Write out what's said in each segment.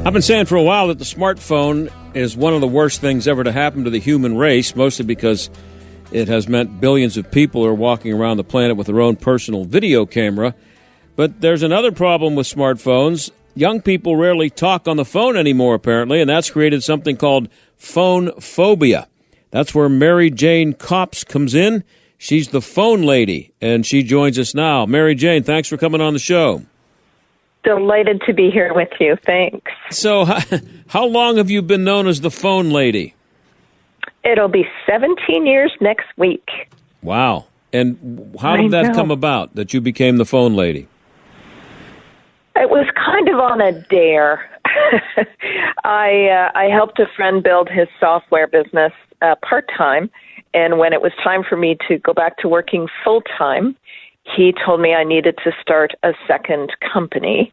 I've been saying for a while that the smartphone is one of the worst things ever to happen to the human race, mostly because it has meant billions of people are walking around the planet with their own personal video camera. But there's another problem with smartphones. Young people rarely talk on the phone anymore, apparently, and that's created something called phone phobia. That's where Mary Jane Copps comes in. She's the phone lady, and she joins us now. Mary Jane, thanks for coming on the show. Delighted to be here with you. Thanks. So how long have you been known as the phone lady? It'll be 17 years next week. Wow. And how did that come about, that you became the phone lady? It was kind of on a dare. I helped a friend build his software business part-time, and when it was time for me to go back to working full-time, he told me I needed to start a second company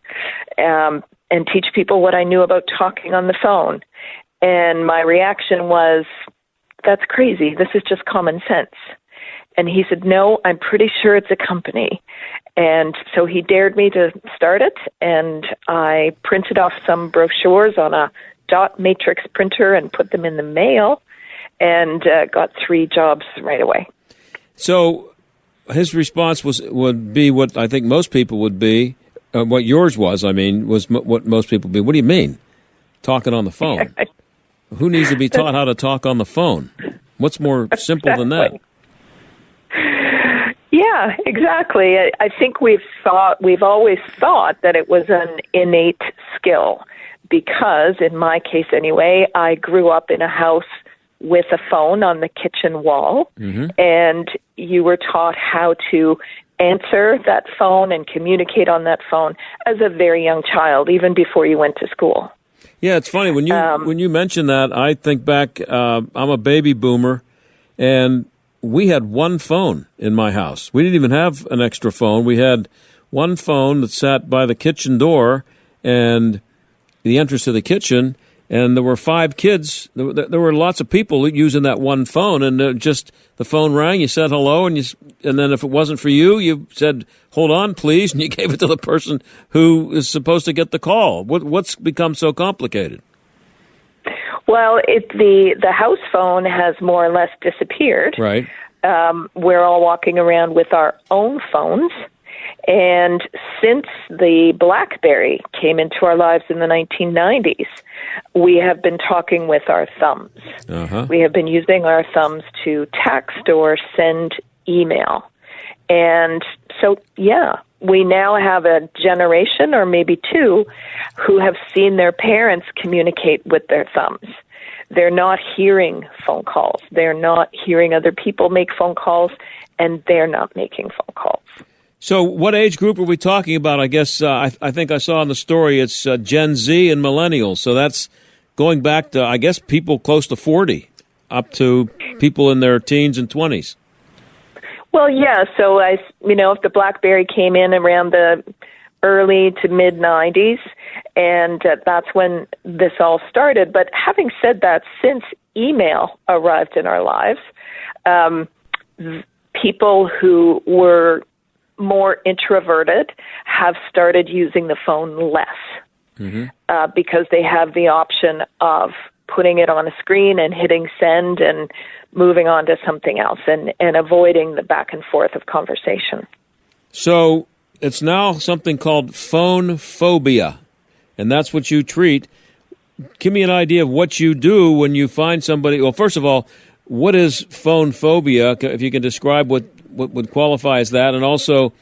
and teach people what I knew about talking on the phone. And my reaction was, that's crazy. This is just common sense. And he said, no, I'm pretty sure it's a company. And so he dared me to start it, and I printed off some brochures on a dot matrix printer and put them in the mail, and got 3 jobs right away. So his response would be what I think most people would be, what yours was, was what most people would be. What do you mean, talking on the phone? Who needs to be taught how to talk on the phone? What's more simple than that? Yeah, exactly. I think we've always thought that it was an innate skill because, in my case anyway, I grew up in a house with a phone on the kitchen wall, and you were taught how to answer that phone and communicate on that phone as a very young child, even before you went to school. Yeah, it's funny. When you mention that, I think back, I'm a baby boomer, and we had one phone in my house. We didn't even have an extra phone. We had one phone that sat by the kitchen door and the entrance to the kitchen, and there were 5 kids. There were lots of people using that one phone, and just the phone rang, you said hello, and then if it wasn't for you, you said, hold on, please, and you gave it to the person who is supposed to get the call. What's become so complicated? Well, the house phone has more or less disappeared. Right. We're all walking around with our own phones. And since the BlackBerry came into our lives in the 1990s, we have been talking with our thumbs. We have been using our thumbs to text or send email. And so, yeah, we now have a generation or maybe 2 who have seen their parents communicate with their thumbs. They're not hearing phone calls. They're not hearing other people make phone calls, and they're not making phone calls. So what age group are we talking about? I guess I think I saw in the story it's Gen Z and millennials. So that's going back to, I guess, people close to 40 up to people in their teens and 20s. Well, yeah. So, if the BlackBerry came in around the early to mid-90s, and that's when this all started. But having said that, since email arrived in our lives, people who were more introverted have started using the phone less because they have the option of putting it on a screen and hitting send and moving on to something else and avoiding the back and forth of conversation. So it's now something called phone phobia, and that's what you treat. Give me an idea of what you do when you find somebody. Well, first of all, what is phone phobia, if you can describe what would qualify as that, and also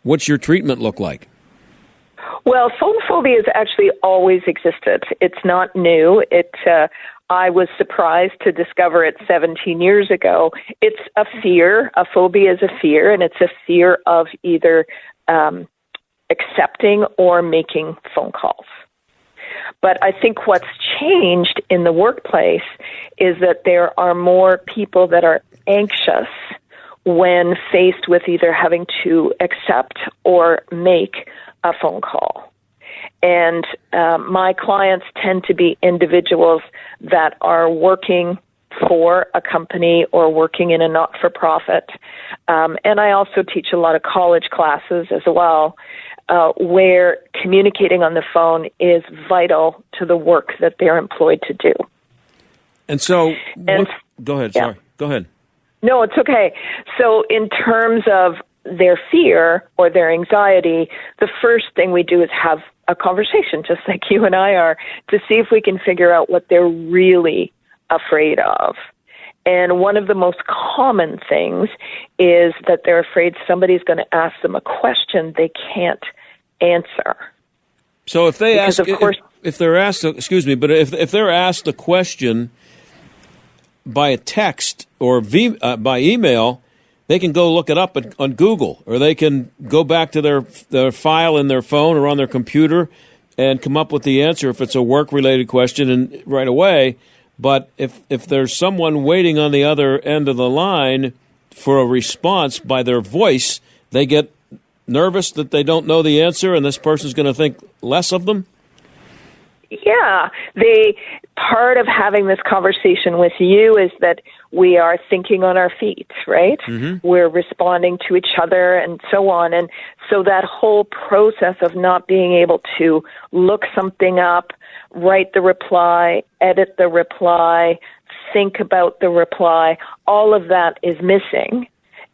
what's your treatment look like? Well, phone phobia has actually always existed. It's not new. I was surprised to discover it 17 years ago. It's a fear. A phobia is a fear, and it's a fear of either accepting or making phone calls. But I think what's changed in the workplace is that there are more people that are anxious when faced with either having to accept or make a phone call. And my clients tend to be individuals that are working for a company or working in a not-for-profit. And I also teach a lot of college classes as well. where communicating on the phone is vital to the work that they're employed to do. And so, go ahead. Yeah. Sorry, go ahead. No, it's okay. So in terms of their fear or their anxiety, the first thing we do is have a conversation, just like you and I are, to see if we can figure out what they're really afraid of. And one of the most common things is that they're afraid somebody's going to ask them a question they can't answer. So if they because ask, if they're asked, excuse me, but if they're asked a question by a text or by email, they can go look it up on Google, or they can go back to their file in their phone or on their computer and come up with the answer if it's a work-related question and right away. But if there's someone waiting on the other end of the line for a response by their voice, they get nervous that they don't know the answer and this person's going to think less of them? Yeah. Part of having this conversation with you is that we are thinking on our feet, right? Mm-hmm. We're responding to each other and so on. And so that whole process of not being able to look something up, write the reply, edit the reply, think about the reply, all of that is missing.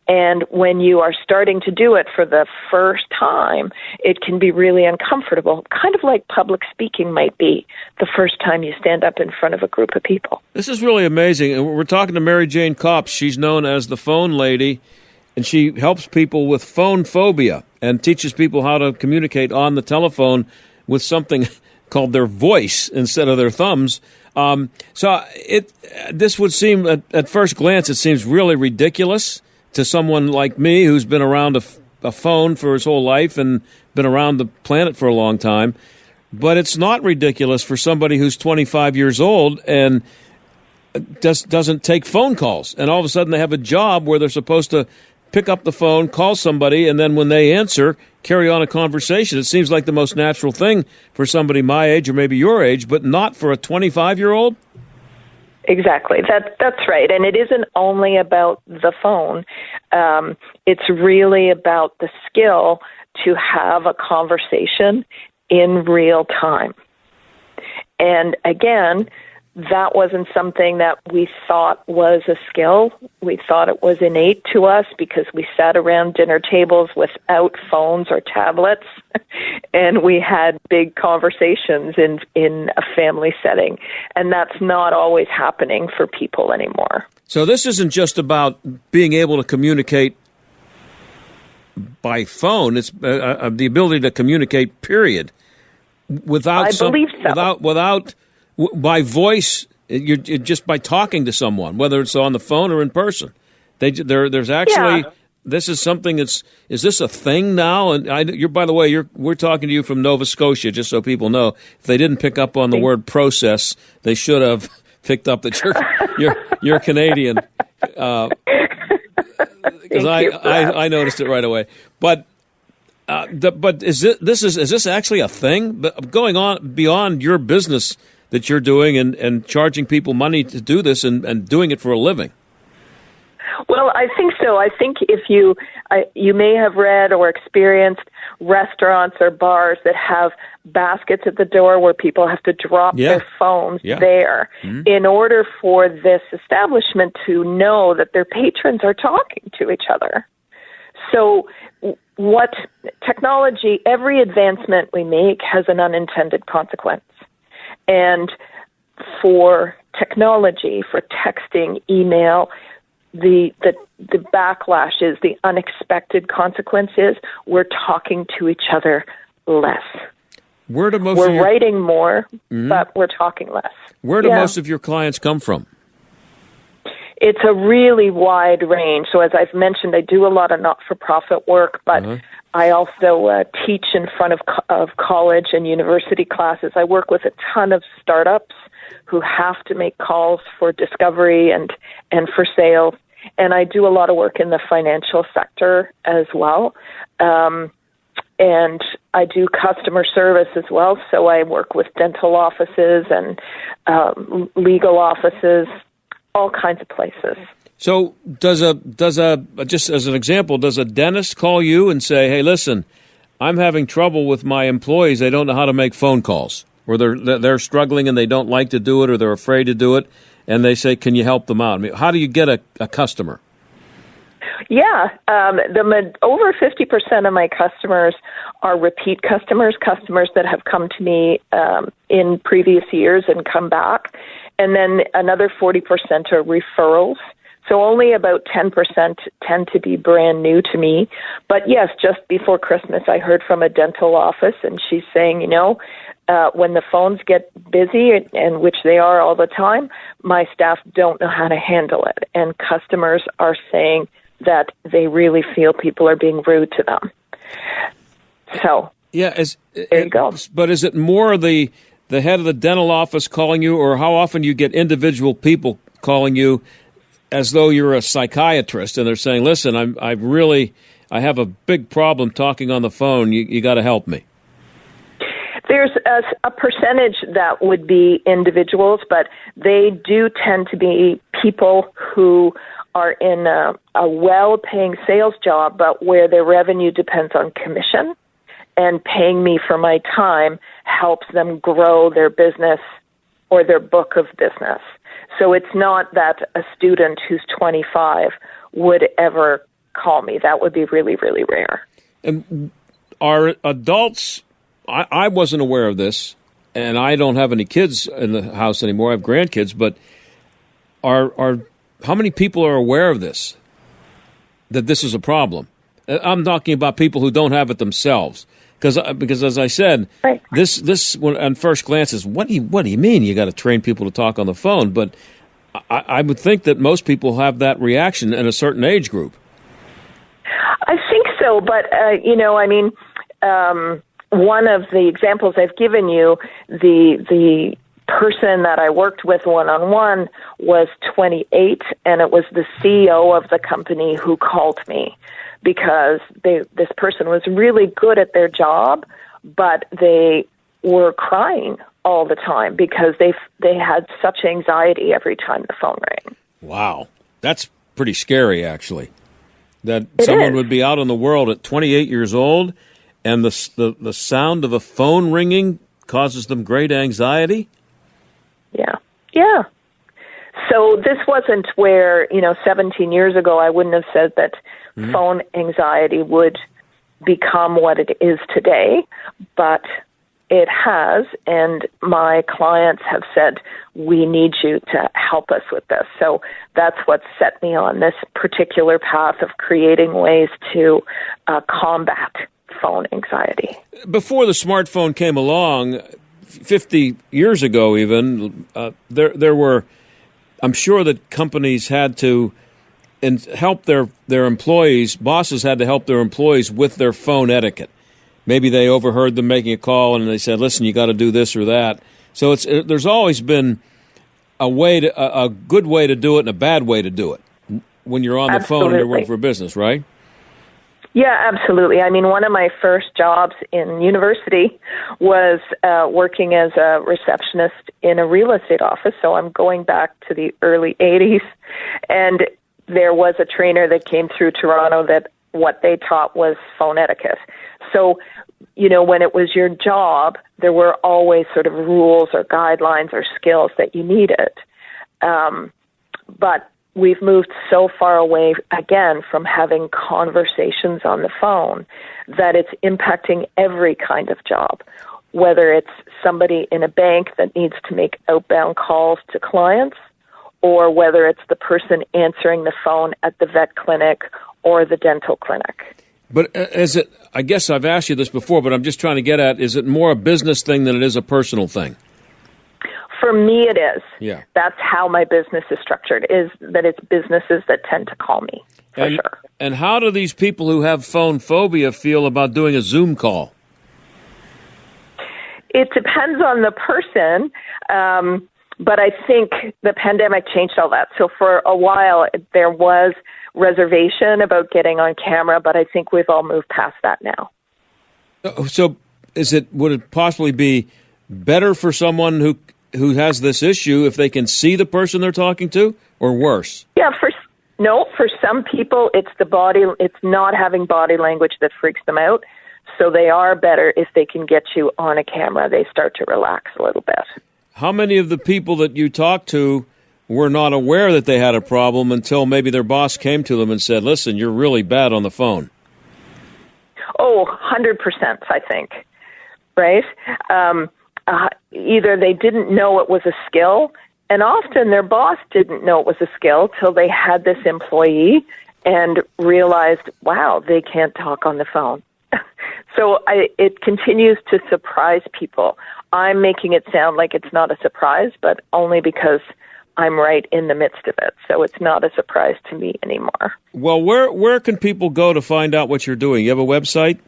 And when you are starting to do it for the first time, it can be really uncomfortable, kind of like public speaking might be the first time you stand up in front of a group of people. This is really amazing. And we're talking to Mary Jane Kopp. She's known as the phone lady, and she helps people with phone phobia and teaches people how to communicate on the telephone with something called their voice instead of their thumbs. This would seem, at first glance, it seems really ridiculous to someone like me who's been around a phone for his whole life and been around the planet for a long time. But it's not ridiculous for somebody who's 25 years old and doesn't take phone calls. And all of a sudden they have a job where they're supposed to pick up the phone, call somebody, and then when they answer, carry on a conversation. It seems like the most natural thing for somebody my age or maybe your age, but not for a 25-year-old. Exactly. That's right. And it isn't only about the phone. It's really about the skill to have a conversation in real time. And again, that wasn't something that we thought was a skill. We thought it was innate to us because we sat around dinner tables without phones or tablets, and we had big conversations in a family setting. And that's not always happening for people anymore. So this isn't just about being able to communicate by phone. It's the ability to communicate, period. Without by voice, you're just by talking to someone, whether it's on the phone or in person. There's actually this is something is this a thing now? And you're, by the way, we're talking to you from Nova Scotia, just so people know. If they didn't pick up on the word process, they should have picked up that you're Canadian. Because I noticed it right away. But is this actually a thing? But going on beyond your business that you're doing and charging people money to do this and doing it for a living? Well, I think so. I think if you may have read or experienced restaurants or bars that have baskets at the door where people have to drop their phones there in order for this establishment to know that their patrons are talking to each other. So what technology, every advancement we make has an unintended consequence. And for technology, for texting, email, the backlash is the unexpected consequence is we're talking to each other less. We're writing more, but we're talking less. Where do most of your clients come from? It's a really wide range. So as I've mentioned, I do a lot of not-for-profit work, but I also teach in front of college and university classes. I work with a ton of startups who have to make calls for discovery and for sales. And I do a lot of work in the financial sector as well. And I do customer service as well. So I work with dental offices and legal offices, all kinds of places. So does a just as an example, does a dentist call you and say, hey, listen, I'm having trouble with my employees. They don't know how to make phone calls, or they're struggling and they don't like to do it, or they're afraid to do it, and they say, "Can you help them out?" I mean, how do you get a customer? Yeah, over 50% of my customers are repeat customers that have come to me in previous years and come back, and then another 40% are referrals. So only about 10% tend to be brand new to me. But yes, just before Christmas, I heard from a dental office, and she's saying, when the phones get busy, and which they are all the time, my staff don't know how to handle it. And customers are saying that they really feel people are being rude to them. So yeah, there you go. But is it more the head of the dental office calling you, or how often you get individual people calling you as though you're a psychiatrist and they're saying, "Listen, I have a big problem talking on the phone. You got to help me"? There's a percentage that would be individuals, but they do tend to be people who are in a well-paying sales job, but where their revenue depends on commission, and paying me for my time helps them grow their business or their book of business. So it's not that a student who's 25 would ever call me. That would be really, really rare. And are adults, I wasn't aware of this, and I don't have any kids in the house anymore. I have grandkids, but are how many people are aware of this, that this is a problem? I'm talking about people who don't have it themselves. Because as I said, right. this on first glance is, what do you mean you got to train people to talk on the phone? But I would think that most people have that reaction in a certain age group. I think so, but one of the examples I've given you, the person that I worked with one-on-one was 28, and it was the CEO of the company who called me, because this person was really good at their job, but they were crying all the time because they had such anxiety every time the phone rang. Wow. That's pretty scary, actually, that someone would be out in the world at 28 years old, and the sound of a phone ringing causes them great anxiety? Yeah. So this wasn't where, 17 years ago, I wouldn't have said that phone anxiety would become what it is today, but it has, and my clients have said, we need you to help us with this. So that's what set me on this particular path of creating ways to combat phone anxiety. Before the smartphone came along, 50 years ago even, there were, I'm sure that companies had to help their employees, bosses had to help their employees with their phone etiquette. Maybe they overheard them making a call and they said, "Listen, you got to do this or that." So there's always been a good way to do it and a bad way to do it when you're on the phone and you're working for a business, right? Yeah, absolutely. I mean, one of my first jobs in university was working as a receptionist in a real estate office. So I'm going back to the early 80s. And there was a trainer that came through Toronto that what they taught was phone etiquette. So, when it was your job, there were always sort of rules or guidelines or skills that you needed. But we've moved so far away, again, from having conversations on the phone that it's impacting every kind of job, whether it's somebody in a bank that needs to make outbound calls to clients, or whether it's the person answering the phone at the vet clinic or the dental clinic. But I guess I've asked you this before, but I'm just trying to get at, is it more a business thing than it is a personal thing? For me, it is. Yeah. That's how my business is structured, is that it's businesses that tend to call me, for sure. And how do these people who have phone phobia feel about doing a Zoom call? It depends on the person, but I think the pandemic changed all that. So for a while, there was reservation about getting on camera, but I think we've all moved past that now. So would it possibly be better for someone who has this issue if they can see the person they're talking to, or worse? Yeah, for some people, it's not having body language that freaks them out. So they are better if they can get you on a camera. They start to relax a little bit. How many of the people that you talked to were not aware that they had a problem until maybe their boss came to them and said, listen, you're really bad on the phone? Oh, 100%, I think, right? Either they didn't know it was a skill, and often their boss didn't know it was a skill till they had this employee and realized, wow, they can't talk on the phone. So it continues to surprise people. I'm making it sound like it's not a surprise, but only because I'm right in the midst of it. So it's not a surprise to me anymore. Well, where can people go to find out what you're doing? You have a website?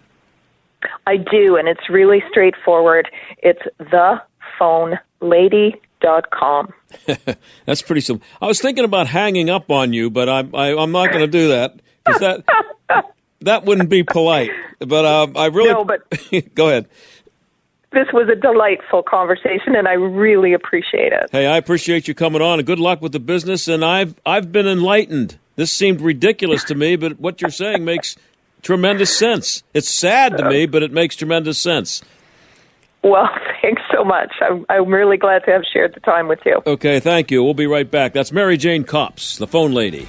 I do, and it's really straightforward. It's thephonelady.com. That's pretty simple. I was thinking about hanging up on you, but I'm not going to do that because that wouldn't be polite. But I really no, but go ahead. This was a delightful conversation, and I really appreciate it. Hey, I appreciate you coming on, and good luck with the business. And I've been enlightened. This seemed ridiculous to me, but what you're saying makes tremendous sense. It's sad to me, but it makes tremendous sense. Well, thanks so much. I'm really glad to have shared the time with you. Okay, thank you. We'll be right back. That's Mary Jane Copps, the phone lady.